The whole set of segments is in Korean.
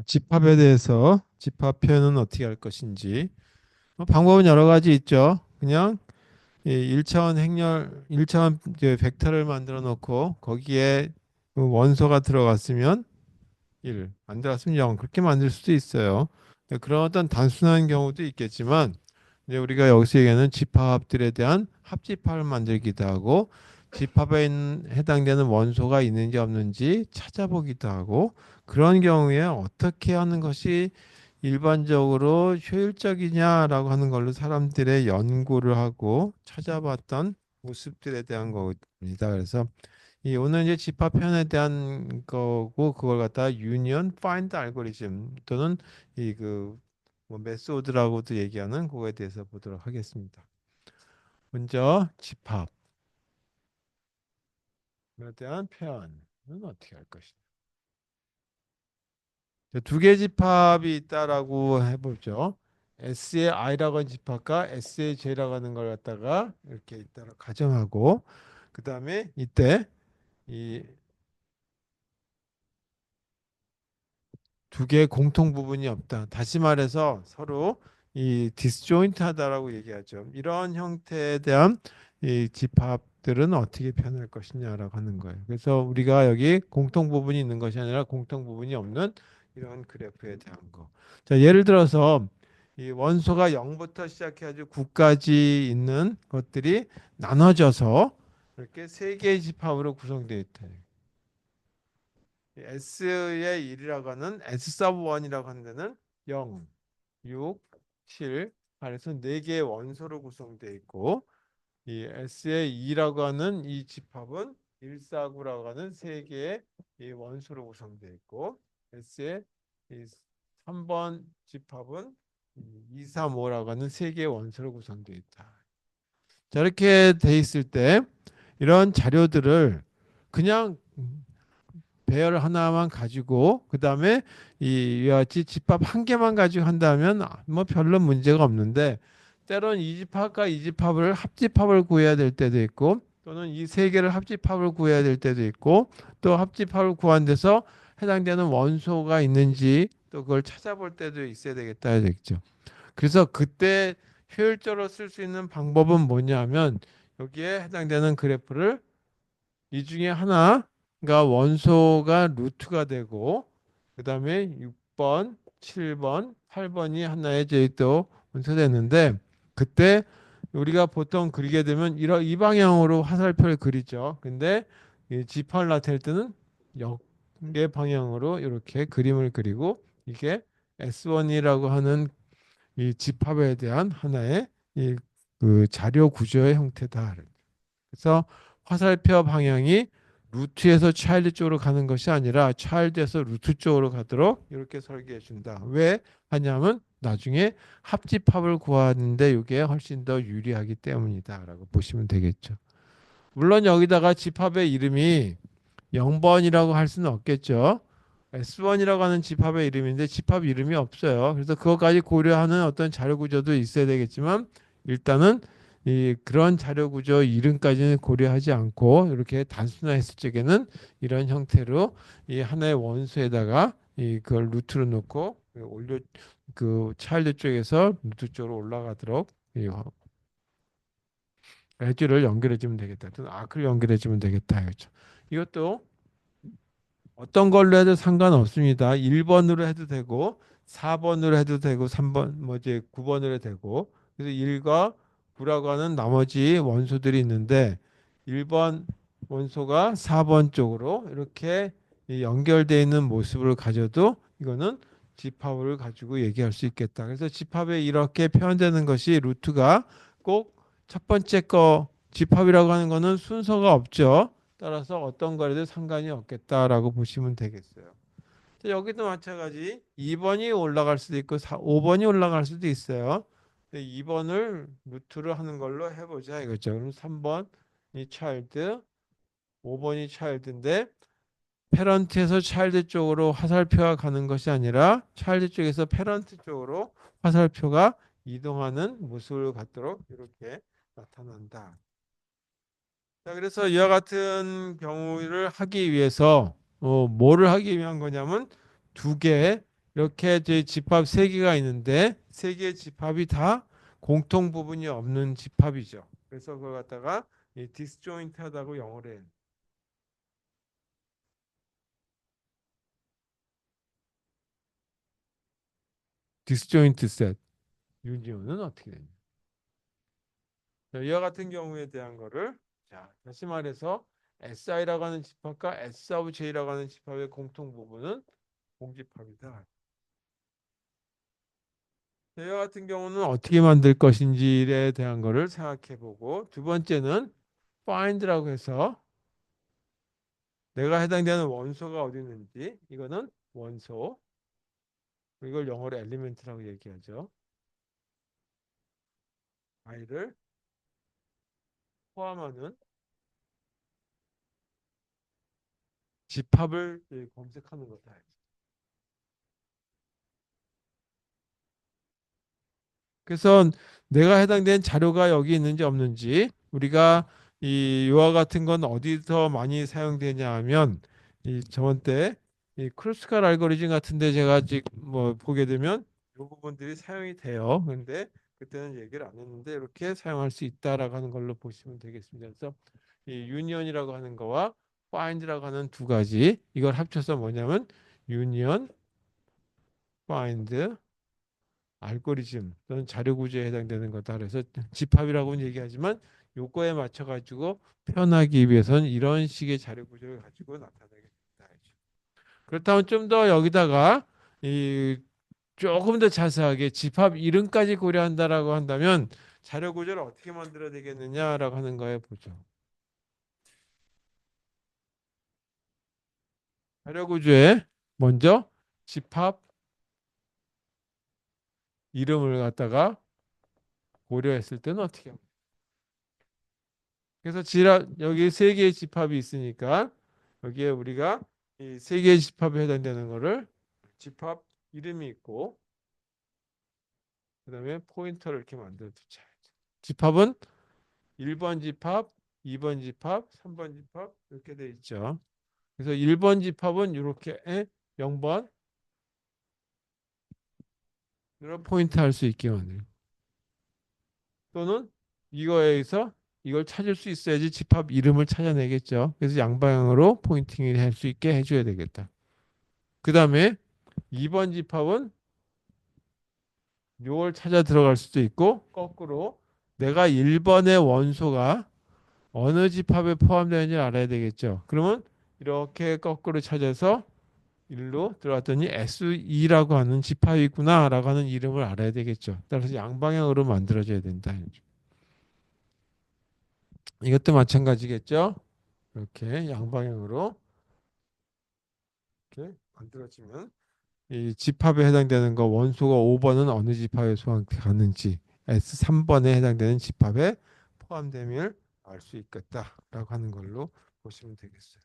집합에 대해서 집합 표현은 어떻게 할 것인지 방법은 여러 가지 있죠. 그냥 이 1차원 행렬, 1차원 벡터를 만들어 놓고 거기에 그 원소가 들어갔으면 1, 안 들어갔으면 0 그렇게 만들 수도 있어요. 그런 어떤 단순한 경우도 있겠지만 이제 우리가 여기서 얘기하는 집합들에 대한 합집합을 만들기도 하고 집합에 해당되는 원소가 있는지 없는지 찾아보기도 하고 그런 경우에 어떻게 하는 것이 일반적으로 효율적이냐라고 하는 걸로 사람들의 연구를 하고 찾아봤던 모습들에 대한 겁니다. 그래서 이 오늘 이제 집합 표현에 대한 거고 그걸 갖다가 유니언 파인드 알고리즘 또는 이그뭐 메소드라고도 얘기하는 그거에 대해서 보도록 하겠습니다. 먼저 집합에 대한 표현은 어떻게 할 것이냐. 두 개 집합이 있다라고 해보죠. S의 I라고 하는 집합과 S의 J라고 하는 걸 갖다가 이렇게 있다고 가정하고 그 다음에 이때 이 두 개의 공통 부분이 없다. 다시 말해서 서로 이 디스조인트하다라고 얘기하죠. 이런 형태에 대한 이 집합들은 어떻게 표현할 것이냐라고 하는 거예요. 그래서 우리가 여기 공통 부분이 있는 것이 아니라 공통 부분이 없는 이런 그래프에 대한 거. 자, 예를 들어서 이 원소가 0부터 시작해가지고 9까지 있는 것들이 나눠져서 이렇게 세 개의 집합으로 구성되어 있다. S의 1이라고 하는 S 서브 1이라고 하는 데는 0, 6, 7, 8에서 4개의 원소로 구성되어 있고 이 S의 2라고 하는 이 집합은 1, 4, 9라고 하는 3개의 이 원소로 구성되어 있고 S의 이 3번 집합은 2, 3, 5라고 하는 3개의 원소로 구성되어 있다. 자, 이렇게 돼 있을 때 이런 자료들을 그냥 배열 하나만 가지고 그다음에 이와 같이 집합 한 개만 가지고 한다면 뭐 별로 문제가 없는데 때론 이 집합과 이 집합을 합집합을 구해야 될 때도 있고 또는 이 세 개를 합집합을 구해야 될 때도 있고 또 합집합을 구한 데서 해당되는 원소가 있는지 또 그걸 찾아볼 때도 있어야 되겠다 되겠죠. 그래서 그때 효율적으로 쓸 수 있는 방법은 뭐냐면 여기에 해당되는 그래프를 이 중에 하나가 원소가 루트가 되고 그다음에 6번, 7번, 8번이 하나의 제또 원소되는데 그때 우리가 보통 그리게 되면 이런 이 방향으로 화살표를 그리죠. 근데 이 집합을 나타낼 때는 역의 방향으로 이렇게 그림을 그리고 이게 S1이라고 하는 이 집합에 대한 하나의 그 자료 구조의 형태다. 그래서 화살표 방향이 루트에서 차일드 쪽으로 가는 것이 아니라 차일드에서 루트 쪽으로 가도록 이렇게 설계해 준다. 왜 하냐면 나중에 합집합을 구하는데 이게 훨씬 더 유리하기 때문이다라고 보시면 되겠죠. 물론 여기다가 집합의 이름이 0번이라고 할 수는 없겠죠. S1이라고 하는 집합의 이름인데 집합 이름이 없어요. 그래서 그것까지 고려하는 어떤 자료 구조도 있어야 되겠지만 일단은 이 그런 자료 구조 이름까지는 고려하지 않고 이렇게 단순화했을 적에는 이런 형태로 이 하나의 원소에다가 이 그걸 루트로 놓고 올려 그 차일드 쪽에서 루트 쪽으로 올라가도록 이 엣지를 연결해 주면 되겠다. 또는 아크를 연결해 주면 되겠다. 그렇죠. 이것도 어떤 걸로 해도 상관없습니다. 1번으로 해도 되고 4번으로 해도 되고 3번 뭐 이제 9번으로 해도 되고 그래서 1과 9라고 하는 나머지 원소들이 있는데 1번 원소가 4번 쪽으로 이렇게 연결되어 있는 모습을 가져도 이거는 집합을 가지고 얘기할 수 있겠다. 그래서 집합에 이렇게 표현되는 것이 루트가 꼭 첫 번째 거 집합이라고 하는 거는 순서가 없죠. 따라서 어떤 거라도 상관이 없겠다라고 보시면 되겠어요. 여기도 마찬가지 2번이 올라갈 수도 있고 5번이 올라갈 수도 있어요. 2번을 루트로 하는 걸로 해보자 이거죠. 그럼 3번이 차일드, 5번이 차일드인데 페런트에서 차일드 쪽으로 화살표가 가는 것이 아니라 차일드 쪽에서 페런트 쪽으로 화살표가 이동하는 모습을 갖도록 이렇게 나타난다. 자, 그래서 이와 같은 경우를 하기 위해서 뭐를 하기 위한 거냐면 두 개의 이렇게 이제 집합 세 개가 있는데 세 개의 집합이 다 공통 부분이 없는 집합이죠. 그래서 그걸 갖다가 이 디스조인트하다고 영어로 해요. 디스조인트 셋. 유니온은 어떻게 되냐? 자, 이와 같은 경우에 대한 거를 자, 다시 말해서 SI라고 하는 집합과 S of J라고 하는 집합의 공통 부분은 공집합이다. 자, 이와 같은 경우는 어떻게 만들 것인지에 대한 거를 생각해 보고 두 번째는 find라고 해서 내가 해당되는 원소가 어디 있는지 이거는 원소 이걸 영어로 엘리멘트라고 얘기하죠. i를 포함하는 집합을 검색하는 거다. 그래서 내가 해당된 자료가 여기 있는지 없는지 우리가 이 요와 같은 건 어디서 많이 사용되냐 하면 이 저번 때이 크루스칼 알고리즘 같은데 제가 지금 뭐 보게 되면 이 부분들이 사용이 돼요. 근데 그때는 얘기를 안 했는데 이렇게 사용할 수 있다라고 하는 걸로 보시면 되겠습니다. 그래서 이 유니언이라고 하는 거와 find라고 하는 두 가지 이걸 합쳐서 뭐냐면 유니언, find 알고리즘 또는 자료 구조에 해당되는 거다. 그래서 집합이라고는 얘기하지만 요거에 맞춰 가지고 표현하기 위해서는 이런 식의 자료 구조를 가지고 나타내겠다. 그렇다면 좀 더 여기다가 이 조금 더 자세하게 집합 이름까지 고려한다라고 한다면 자료 구조를 어떻게 만들어야 되겠느냐라고 하는 거에 보죠. 자료 구조에 먼저 집합 이름을 갖다가 고려했을 때는 어떻게 합니까? 그래서 여기 세 개의 집합이 있으니까 여기에 우리가 이 세 개의 집합에 해당되는 거를 집합 이름이 있고 그다음에 포인터를 이렇게 만들어 두자. 집합은 1번 집합, 2번 집합, 3번 집합 이렇게 돼 있죠. 그래서 1번 집합은 이렇게 0번으로 포인트 할 수 있게 만들고 또는 이거에 의해서 이걸 찾을 수 있어야지 집합 이름을 찾아내겠죠. 그래서 양방향으로 포인팅을 할 수 있게 해줘야 되겠다. 그 다음에 2번 집합은 요걸 찾아 들어갈 수도 있고 거꾸로 내가 1번의 원소가 어느 집합에 포함되는지 알아야 되겠죠. 그러면 이렇게 거꾸로 찾아서 일로 들어갔더니 S2라고 하는 집합이구나라고 하는 이름을 알아야 되겠죠. 따라서 양방향으로 만들어져야 된다. 이것도 마찬가지겠죠. 이렇게 양방향으로 이렇게 만들어지면 이 집합에 해당되는 거 원소가 5번은 어느 집합에 소환가는지 S3번에 해당되는 집합에 포함됨을 알 수 있겠다라고 하는 걸로 보시면 되겠어요.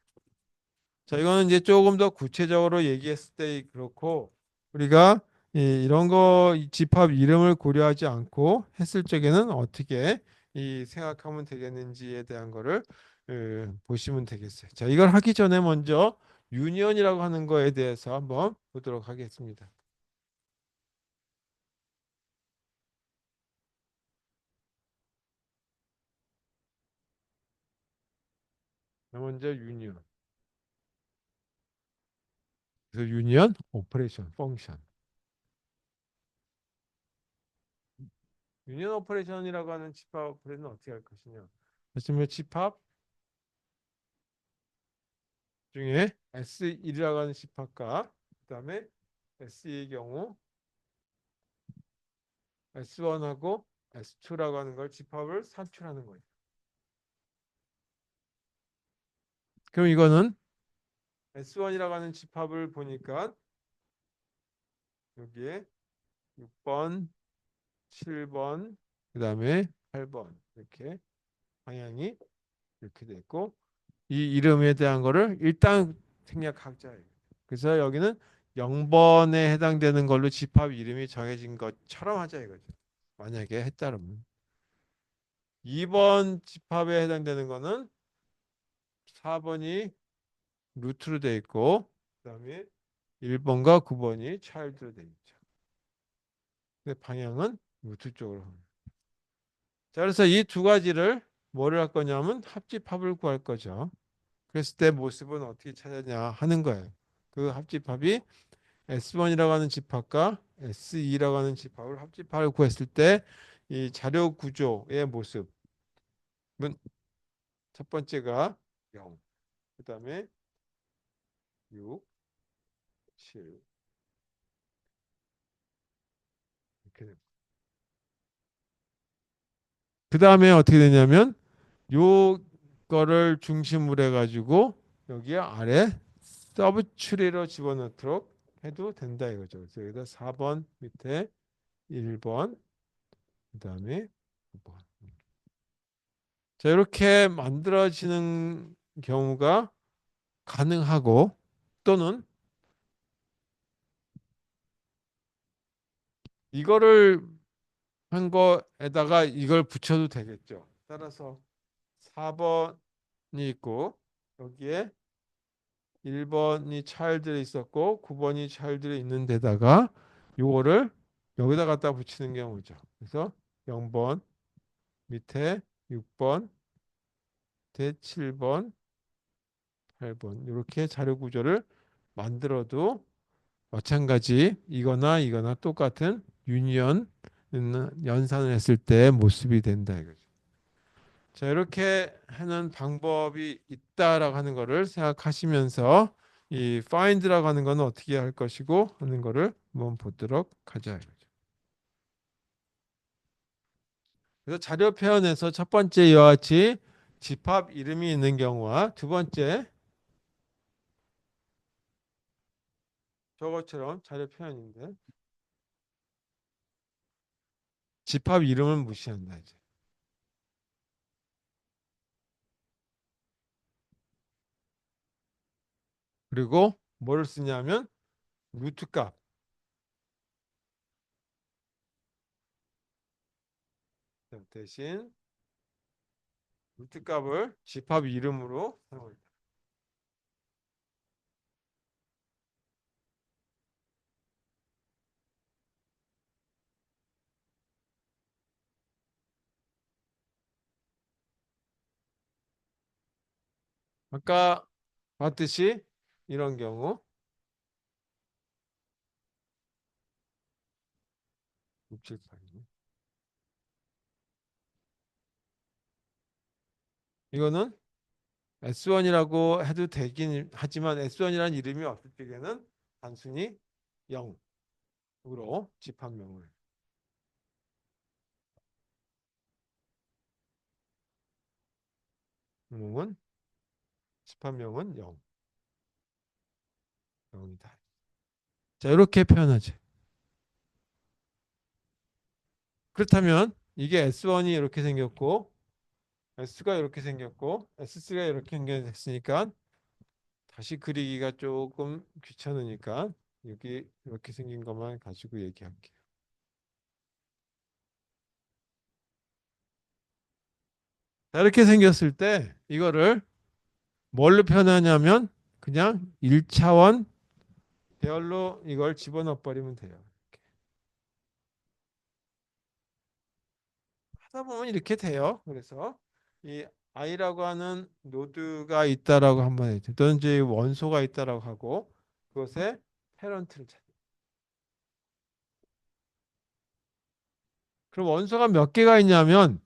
자, 이거는 이제 조금 더 구체적으로 얘기했을 때 그렇고 우리가 이런 거 집합 이름을 고려하지 않고 했을 적에는 어떻게 생각하면 되겠는지에 대한 거를 보시면 되겠어요. 자, 이걸 하기 전에 먼저 유니언이라고 하는 거에 대해서 한번 보도록 하겠습니다. 먼저 유니언. 그래서 유니언 오퍼레이션 펑션. 유니언 오퍼레이션이라고 하는 집합 오퍼레이션은 어떻게 할 것이냐? 그렇지만 집합 중에 S1이라고 하는 집합과 그다음에 S의 경우 S1하고 S2라고 하는 걸 집합을 산출하는 거예요. 그럼 이거는 S1이라고 하는 집합을 보니까 여기에 6번, 7번, 그다음에 8번 이렇게 방향이 이렇게 돼 있고 이 이름에 대한 거를 일단 생략하자예요. 그래서 여기는 0번에 해당되는 걸로 집합 이름이 정해진 것처럼 하자 이거죠. 만약에 했다면 2번 집합에 해당되는 거는 4번이 루트로 돼 있고 그다음에 1번과 9번이 child로 돼 있죠. 근데 방향은 루트 쪽으로. 자, 그래서 이 두 가지를 뭐를 할 거냐면 합집합을 구할 거죠. 그랬을 때 모습은 어떻게 찾았냐 하는 거예요. 그 합집합이 S1이라고 하는 집합과 S2라고 하는 집합을 합집합을 구했을 때 이 자료 구조의 모습은 첫 번째가 0, 그 다음에 6, 7 이렇게 됩니다. 그 다음에 어떻게 되냐면 요 거를 중심으로 해가지고 여기 아래 서브 추리로 집어넣도록 해도 된다 이거죠. 그래서 여기다 4번 밑에 1번 그다음에 9번. 자, 이렇게 만들어지는 경우가 가능하고 또는 이거를 한 거에다가 이걸 붙여도 되겠죠. 따라서 4번이 있고 여기에 1번이 child에 있었고 9번이 child에 있는 데다가 요거를 여기다 갖다 붙이는 경우죠. 그래서 0번 밑에 6번 밑에 7번 8번 이렇게 자료 구조를 만들어도 마찬가지 이거나 똑같은 유니언 연산을 했을 때 모습이 된다 이거죠. 자, 이렇게 하는 방법이 있다라고 하는 거를 생각하시면서 이 find라고 하는 거는 어떻게 할 것이고 하는 거를 한번 보도록 하자 이거죠. 그래서 자료 표현에서 첫 번째 이와 같이 집합 이름이 있는 경우와 두 번째 저것처럼 자료 표현인데 집합 이름을 무시한다 이제. 그리고 뭐를 쓰냐면 루트 값 대신 루트 값을 집합 이름으로 사용합니다. 아까 봤듯이 이런 경우 6, 7, 8 이거는 S1이라고 해도 되긴 하지만 S1이라는 이름이 없을 적에는 단순히 0으로 집합명을 은 집합명은 0, 0이다. 자, 이렇게 표현하지. 그렇다면 이게 S1이 이렇게 생겼고 S가 이렇게 생겼고 S3가 이렇게 생겼으니까 다시 그리기가 조금 귀찮으니까 여기 이렇게 생긴 것만 가지고 얘기할게요. 자, 이렇게 생겼을 때 이거를 뭘로 표현하냐면 그냥 1차원 배열로 이걸 집어넣어 버리면 돼요. 하다 보면 이렇게 돼요. 그래서 이 i라고 하는 노드가 있다라고 한번 해죠. 또는 이제 원소가 있다라고 하고 그것의 패런트를 찾아요. 그럼 원소가 몇 개가 있냐면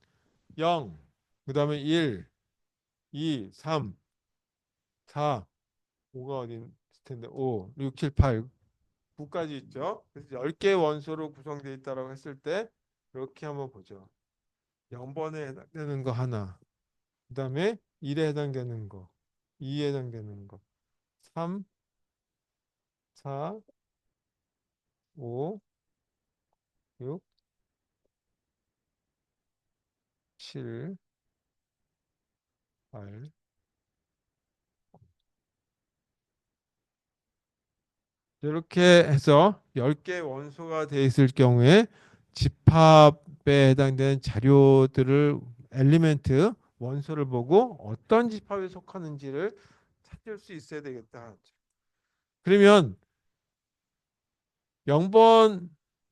0, 그다음에 1, 2, 3, 4, 5가 어디 있을 텐데 5, 6, 7, 8, 9까지 있죠. 그래서 10개의 원소로 구성되어 있다라고 했을 때 이렇게 한번 보죠. 0번에 해당되는 거 하나, 그다음에 1에 해당되는 거, 2에 해당되는 거, 3, 4, 5, 6, 7, 8. 이렇게 해서 10개 원소가 되어 있을 경우에 집합에 해당되는 자료들을 엘리멘트 원소를 보고 어떤 집합에 속하는지를 찾을 수 있어야 되겠다. 그러면 0번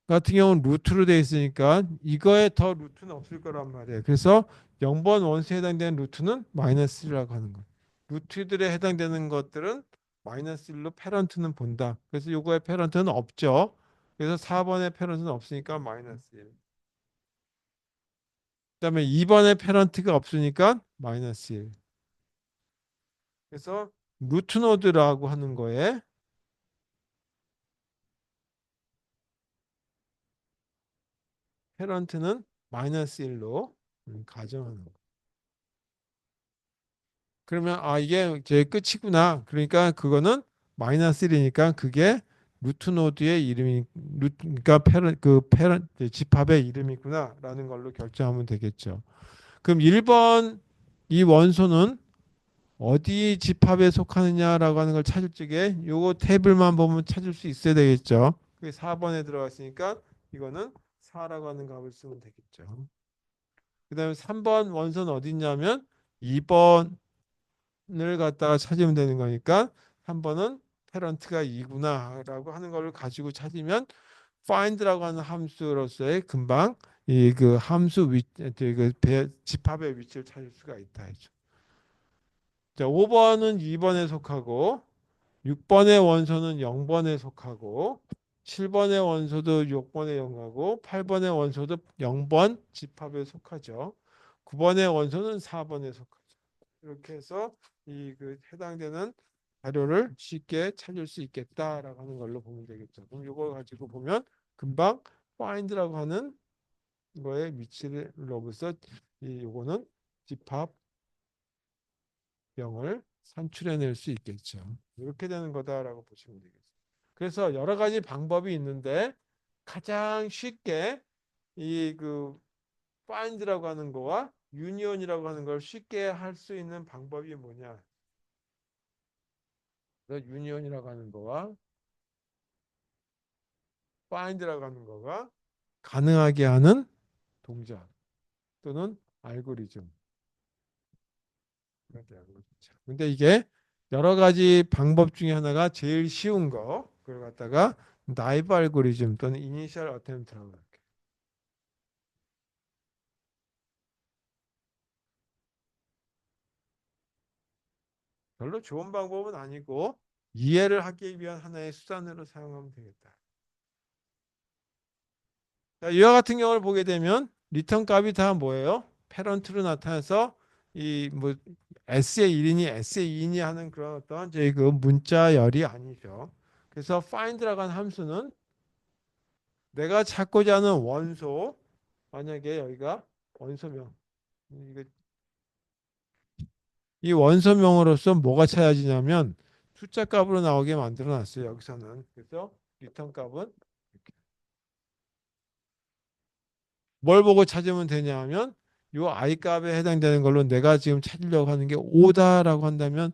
같은 경우는 루트로 되어 있으니까 이거에 더 루트는 없을 거란 말이에요. 그래서 0번 원수에 해당되는 루트는 마이너스 1이라고 하는 거예요. 루트들에 해당되는 것들은 마이너스 1로 페런트는 본다. 그래서 요거의 페런트는 없죠. 그래서 4번의 페런트는 없으니까 마이너스 1. 그다음에 2번의 페런트가 없으니까 마이너스 1. 그래서 루트 노드라고 하는 거에 페런트는 마이너스 1로 가정하는 거. 그러면 아 이게 제 끝이구나. 그러니까 그거는 마이너스 1이니까 그게 루트 노드의 이름이 루트 그러니까 페런 집합의 이름이구나라는 걸로 결정하면 되겠죠. 그럼 1번 이 원소는 어디 집합에 속하느냐라고 하는 걸 찾을 적에 요거 테이블만 보면 찾을 수 있어야 되겠죠. 그게 4번에 들어갔으니까 이거는 4라고 하는 값을 쓰면 되겠죠. 그다음에 3번 원소는 어디 있냐면 2번 을 갖다가 찾으면 되는 거니까 3번은 페런트가 2구나라고 하는 걸 가지고 찾으면 find라고 하는 함수로서의 금방 이 그 함수 집합의 위치를 찾을 수가 있다 했죠. 자, 5번은 2번에 속하고 6번의 원소는 0번에 속하고 7번의 원소도 6번에 속하고 8번의 원소도 0번 집합에 속하죠. 9번의 원소는 4번에 속하죠. 이렇게 해서 이 그 해당되는 자료를 쉽게 찾을 수 있겠다라고 하는 걸로 보면 되겠죠. 그럼 이걸 가지고 보면 금방 find라고 하는 거의 위치로부터 이 요거는 집합명을 산출해낼 수 있겠죠. 이렇게 되는 거다라고 보시면 되겠죠. 그래서 여러 가지 방법이 있는데 가장 쉽게 이 그 find라고 하는 거와 union이라고 하는 걸 쉽게 할 수 있는 방법이 뭐냐? 유니온이라고 하는 거와 find라고 하는 거가 가능하게 하는 동작 또는 알고리즘. 근데 이게 여러 가지 방법 중에 하나가 제일 쉬운 거 그걸 갖다가 나이브 알고리즘 또는 이니셜 어템프트라고 할게요. 별로 좋은 방법은 아니고 이해를 하기 위한 하나의 수단으로 사용하면 되겠다. 자, 이와 같은 경우를 보게 되면 리턴 값이 다 뭐예요? 패런트로 나타나서 이 뭐 S의 1이니 S의 2이니 하는 그런 어떤 저희 그 문자열이 아니죠. 그래서 find라고 하는 함수는 내가 찾고자 하는 원소 만약에 여기가 원소명 이게 이 원소명으로서 뭐가 찾아지냐면 숫자 값으로 나오게 만들어 놨어요. 여기서는. 그래서 리턴 값은 뭘 보고 찾으면 되냐 하면 요 i 값에 해당되는 걸로 내가 지금 찾으려고 하는 게 5다라고 한다면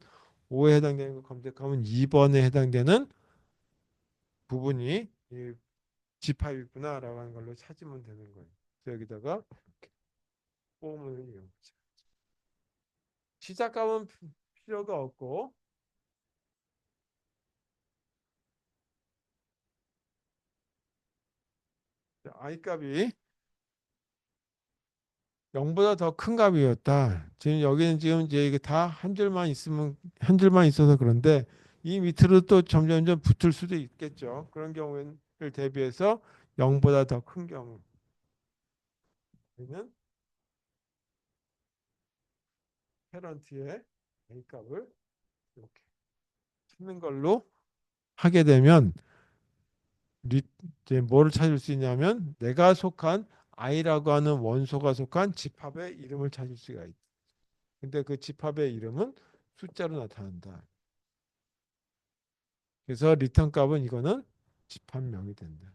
5에 해당되는 걸 검색하면 2번에 해당되는 부분이 이 집합이구나라고 하는 걸로 찾으면 되는 거예요. 그래서 여기다가 폼을 이용하죠. 시작값은 필요가 없고 i 값이 0보다 더 큰 값이었다. 지금 여기는 지금 이제 이게 다 한 줄만 있으면 한 줄만 있어서 그런데 이 밑으로 또 점점점 붙을 수도 있겠죠. 그런 경우를 대비해서 0보다 더 큰 경우에는 페런트의 a 값을 이렇게 찾는 걸로 하게 되면 이제 뭐를 찾을 수 있냐면 내가 속한 i라고 하는 원소가 속한 집합의 이름을 찾을 수가 있다. 근데 그 집합의 이름은 숫자로 나타난다. 그래서 리턴 값은 이거는 집합명이 된다.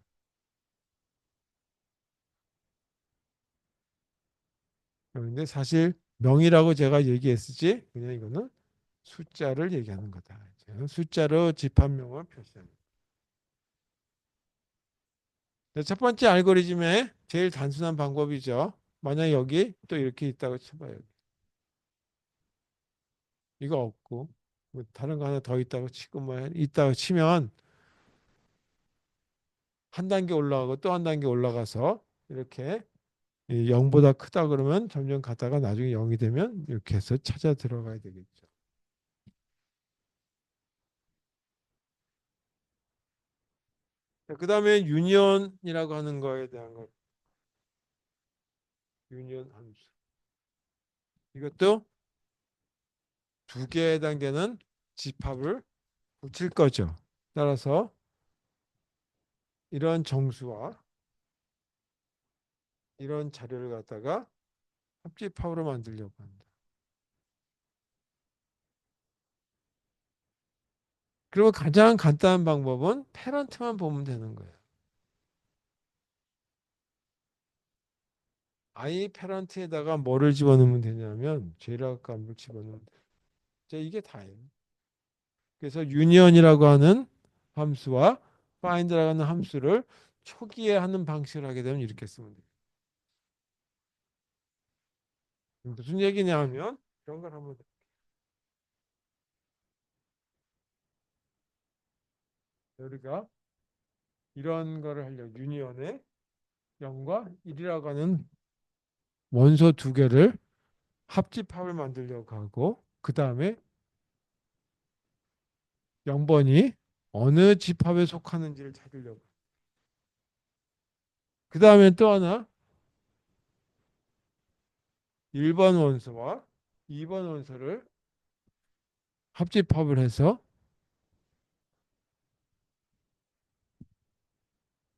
그런데 사실 명이라고 제가 얘기했었지 그냥 이거는 숫자를 얘기하는 거다. 숫자로 집합명을 표시합니다. 첫 번째 알고리즘의 제일 단순한 방법이죠. 만약 여기 또 이렇게 있다고 쳐봐요. 이거 없고 뭐 다른 거 하나 더 있다고 치고 뭐 있다고 치면 한 단계 올라가고 또 한 단계 올라가서 이렇게 0보다 크다 그러면 점점 가다가 나중에 0이 되면 이렇게 해서 찾아 들어가야 되겠죠. 그 다음에 유니언이라고 하는 거에 대한 거. 유니언 함수. 이것도 두 개의 단계는 집합을 붙일 거죠. 따라서 이런 정수와 이런 자료를 갖다가 합집합으로 만들려고 한다. 그리고 가장 간단한 방법은 패런트만 보면 되는 거예요. I 패런트에다가 뭐를 집어넣으면 되냐면 재료학 값을 집어넣으면 돼요. 이게 다예요. 그래서 유니언이라고 하는 함수와 find라고 하는 함수를 초기에 하는 방식을 하게 되면 이렇게 쓰면 돼요. 무슨 얘기냐 하면 이런 걸 한번 우리가 이런 거를 하려고 유니언에 0과 1이라고 하는 원소 두 개를 합집합을 만들려고 하고 그 다음에 0번이 어느 집합에 속하는지를 찾으려고. 그 다음에 또 하나 1번 원소와 2번 원소를 합집합을 해서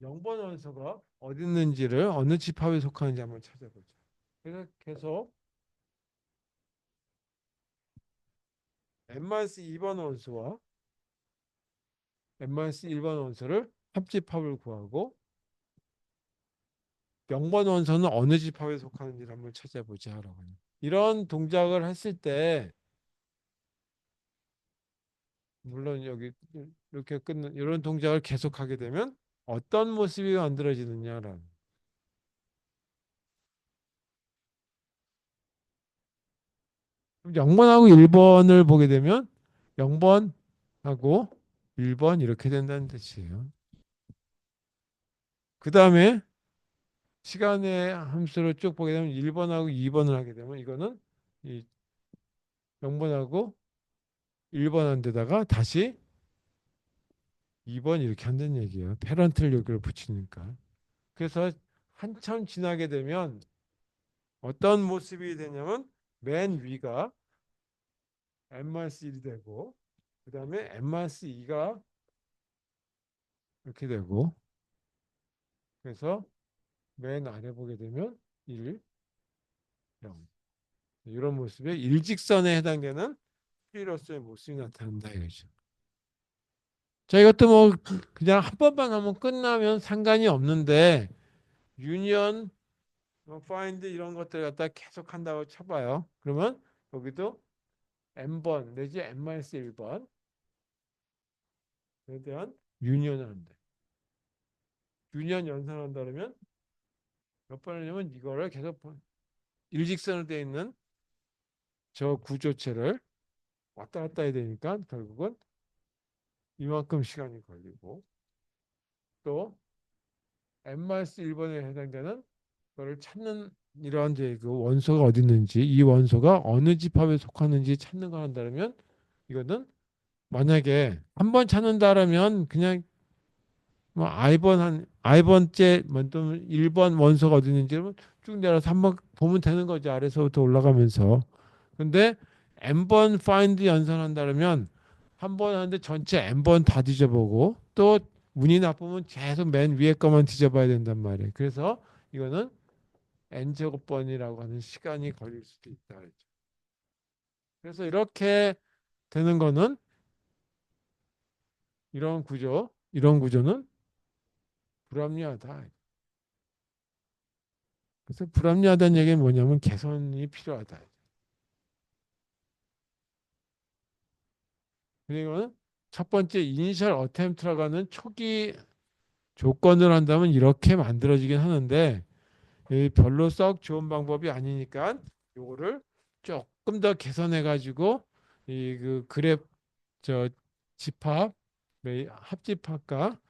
0번 원소가 어디 있는지를 어느 집합에 속하는지 한번 찾아보죠. 그래서 계속 n-2번 원소와 n-1번 원소를 합집합을 구하고 0번 원소는 어느 집합에 속하는지를 한번 찾아보자 라고 합니다. 이런 동작을 했을 때 물론 여기 이렇게 끊는 이런 동작을 계속하게 되면 어떤 모습이 만들어지느냐라는 0번하고 1번을 보게 되면 0번하고 1번 이렇게 된다는 뜻이에요. 그 다음에 시간의 함수를 쭉 보게 되면 1번하고 2번을 하게 되면 이거는 이 0번하고 1번 한 데다가 다시 2번 이렇게 한다는 얘기예요. 페런트를 여기를 붙이니까. 그래서 한참 지나게 되면 어떤 모습이 되냐면 맨 위가 n-1이 되고 그 다음에 n-2가 이렇게 되고 그래서 맨 아래 보게 되면 1, 0 이런 모습의 일직선에 해당되는 프리러스의 모습이 나타난다 이거죠. 자 이것도 뭐 그냥 한 번만 하면 끝나면 상관이 없는데 유니언, 파인드 이런 것들 갖다 계속 한다고 쳐봐요. 그러면 여기도 n번 내지 n-1번에 대한 유니언을 한다. 유니언 연산한다 그러면 몇 번 하냐면 이거를 계속 일직선으로 되어 있는 저 구조체를 왔다 갔다 해야 되니까 결국은 이만큼 시간이 걸리고 또 n-1번에 해당되는 그거를 찾는 이러한 이제 그 원소가 어디 있는지 이 원소가 어느 집합에 속하는지 찾는 걸 한다면 이거는 만약에 한 번 찾는다라면 그냥 뭐 i번째 또 1번 원소가 어디 있는지 쭉 내려서 한번 보면 되는 거죠. 아래서부터 올라가면서. 근데 n번 find 연산한다면 한 번 하는데 전체 n번 다 뒤져보고 또 운이 나쁘면 계속 맨 위에 거만 뒤져봐야 된단 말이에요. 그래서 이거는 n제곱 번이라고 하는 시간이 걸릴 수도 있다. 그래서 이렇게 되는 거는 이런 구조는 불합리하다. 그래서 불합리하다는 얘기는 뭐냐면 개선이 필요하다. 그리고 첫 번째 이니셜 어템프트라고 하는 초기 조건을 한다면 이렇게 만들어지긴 하는데 별로 썩 좋은 방법이 아니니까 요거를 조금 더 개선해 가지고 이 그 그래프 저 집합 합집합과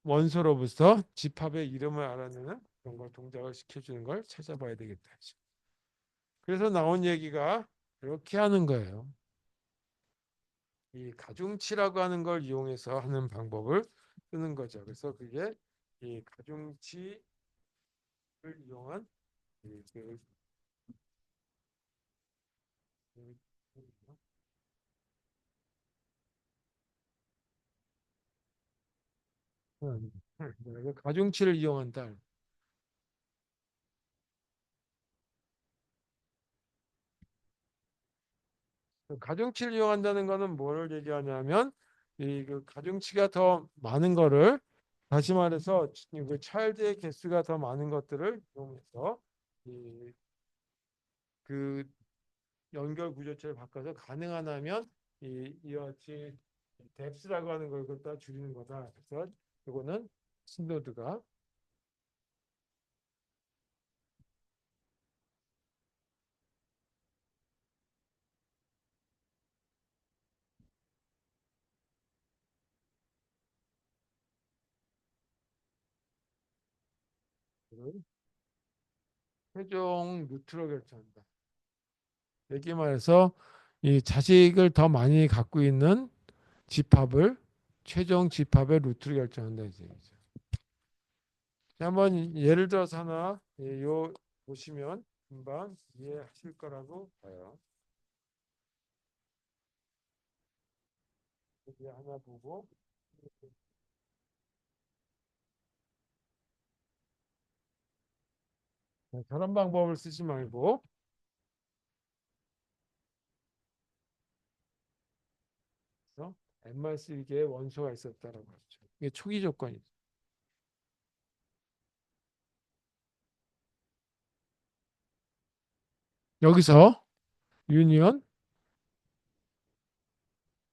원소로부터 집합의 이름을 알아내는 그런 걸 동작을 시켜주는 걸 찾아봐야 되겠다. 그래서 나온 얘기가 이렇게 하는 거예요. 이 가중치라고 하는 걸 이용해서 하는 방법을 쓰는 거죠. 그래서 그게 이 가중치를 이용한 이 가중치를 이용한다. 가중치를 이용한다는 거는 뭘 얘기하냐면 그 가중치가 더 많은 거를 다시 말해서 그 차일드의 개수가 더 많은 것들을 이용해서 그 연결 구조체를 바꿔서 가능한 하면 이와 같이 뎁스라고 하는 걸 갖다 줄이는 거다. 그래서 이거는 신도드가 최종 루트로 결정한다. 얘기 말해서 이 자식을 더 많이 갖고 있는 집합을 최종 집합의 루트를 결정한다 이제. 한번 예를 들어서 하나 요 보시면 금방 이해하실 거라고 봐요. 여기 하나 보고 저런 방법을 쓰지 말고 그래서 n-1개의 원소가 있었다라고 하죠. 이게 초기 조건이죠. 여기서 유니언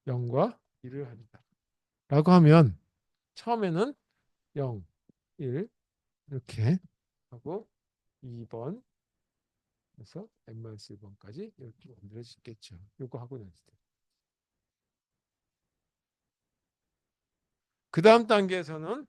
0과 1을 한다. 라고 하면 처음에는 0, 1 이렇게 하고 2번 그래서 n-1번까지 이렇게 만들어 지겠죠. 요거 하고 났을 때. 그 다음 단계에서는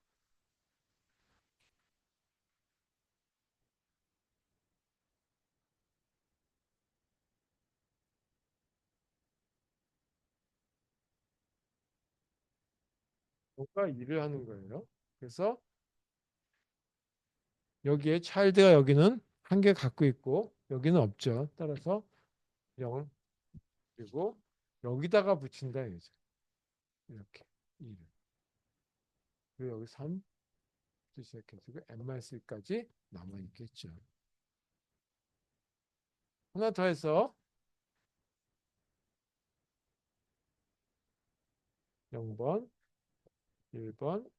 뭔가 일을 하는 거예요. 그래서 여기에 차일드가 여기는 한 개 갖고 있고 여기는 없죠. 따라서 0 그리고 여기다가 붙인다 이거죠. 이렇게 1 그리고 여기 3 시작해서 n-1까지 남아 있겠죠. 하나 더 해서 0번, 1번,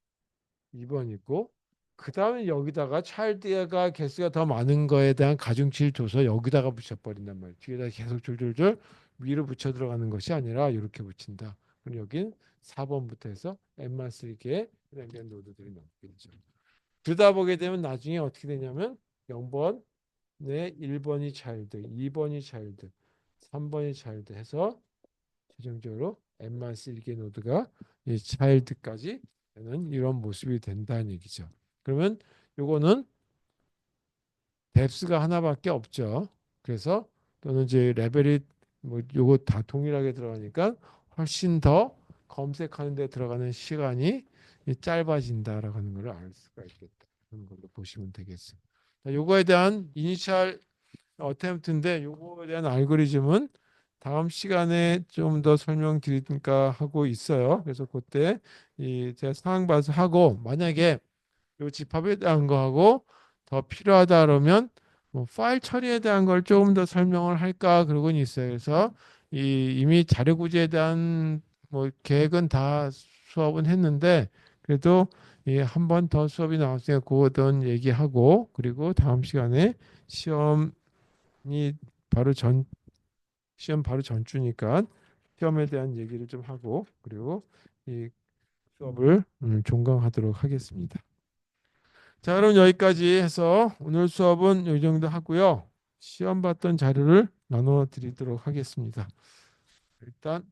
2번 있고 그 다음에 여기다가 차일드가 개수가 더 많은 거에 대한 가중치를 줘서 여기다가 붙여버린단 말이에요. 뒤에다 계속 줄줄줄 위로 붙여 들어가는 것이 아니라 이렇게 붙인다. 그럼 여긴 4번부터 해서 n-3개의 랭겐 노드들이 나오겠죠. 그러다 보게 되면 나중에 어떻게 되냐면 0번, 네, 1번이 차일드, 2번이 차일드, 3번이 차일드 해서 최종적으로 n-1개 노드가 이 차일드까지 되는 이런 모습이 된다는 얘기죠. 그러면 요거는 뎁스가 하나밖에 없죠. 그래서 또는 이제 레벨이 뭐 요거 다 동일하게 들어가니까 훨씬 더 검색하는 데 들어가는 시간이 짧아진다라고 하는 걸 알 수가 있겠다. 그런 걸로 보시면 되겠어요. 요거에 대한 이니셜 어템프트인데 요거에 대한 알고리즘은 다음 시간에 좀 더 설명드릴까 하고 있어요. 그래서 그때 제가 상황 봐서 하고 만약에 요 집합에 대한 거하고 더 필요하다 그러면 뭐 파일 처리에 대한 걸 조금 더 설명을 할까 그러고는 있어요. 그래서 이미 자료 구제에 대한 뭐 계획은 다 수업은 했는데 그래도 한 번 더 수업이 나왔으니까 그거든 얘기하고 그리고 다음 시간에 시험이 바로 전 시험 바로 전주니까 시험에 대한 얘기를 좀 하고 그리고 이 수업을 종강하도록 하겠습니다. 자, 그럼 여기까지 해서 오늘 수업은 이 정도 하고요. 시험 봤던 자료를 나눠 드리도록 하겠습니다. 일단